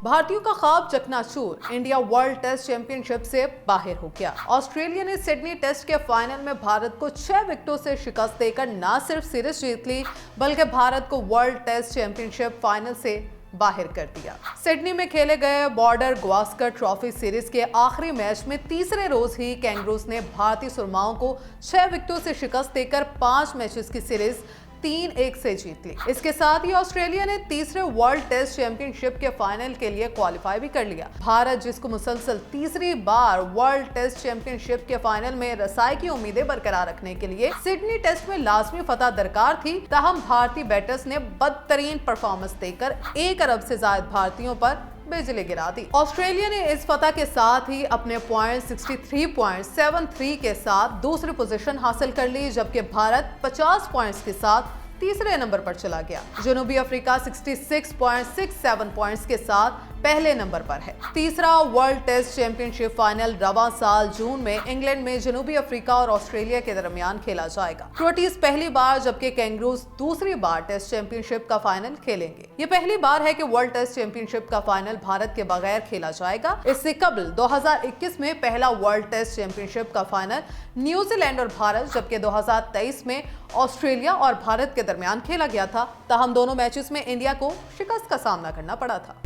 भारतीयों का ख्वाब चकनाचूर, इंडिया वर्ल्ड टेस्ट चैंपियनशिप से बाहर हो गया। ऑस्ट्रेलिया ने सिडनी टेस्ट के फाइनल में भारत को 6 विकेटों से शिकस्त देकर न सिर्फ सीरीज जीत ली, बल्कि भारत को वर्ल्ड टेस्ट चैंपियनशिप फाइनल से बाहर कर दिया। सिडनी में खेले गए बॉर्डर गावस्कर ट्रॉफी सीरीज के आखिरी मैच में तीसरे रोज ही कैंगरूज ने भारतीय सुरमाओं को 6 विकेटों से शिकस्त देकर 5 मैचेस की सीरीज 3-1 से जीत ली। इसके साथ ही ऑस्ट्रेलिया ने तीसरे वर्ल्ड टेस्ट चैंपियनशिप के फाइनल के लिए क्वालिफाई भी कर लिया। भारत, जिसको मुसलसल तीसरी बार वर्ल्ड टेस्ट चैंपियनशिप के फाइनल में रसाई की उम्मीदें बरकरार रखने के लिए सिडनी टेस्ट में लाजमी फतह दरकार थी, ताहम भारतीय बैटर्स ने बदतरीन परफॉर्मेंस देकर 1 अरब से ज्यादा भारतीयों पर बिजली गिरा दी। ऑस्ट्रेलिया ने इस फतह के साथ ही अपने पॉइंट 63.73 के साथ दूसरी पोजीशन हासिल कर ली, जबकि भारत 50 पॉइंट्स के साथ तीसरे नंबर पर चला गया। जनूबी अफ्रीका 66.67 पॉइंट्स के साथ पहले नंबर पर है। तीसरा वर्ल्ड टेस्ट चैंपियनशिप फाइनल रवां साल जून में इंग्लैंड में जनूबी अफ्रीका और ऑस्ट्रेलिया के दरमियान खेला जाएगा। क्रोटीज पहली बार, जबकि कैंगरूज दूसरी बार टेस्ट चैंपियनशिप का फाइनल खेलेंगे। ये पहली बार है कि वर्ल्ड टेस्ट चैंपियनशिप का फाइनल भारत के बगैर खेला जाएगा। इससे कबल 2021 में पहला वर्ल्ड टेस्ट चैंपियनशिप का फाइनल न्यूजीलैंड और भारत, जबकि 2023 में ऑस्ट्रेलिया और भारत के दरमियान खेला गया था। ताहम दोनों मैचेस में इंडिया को शिकस्त का सामना करना पड़ा था।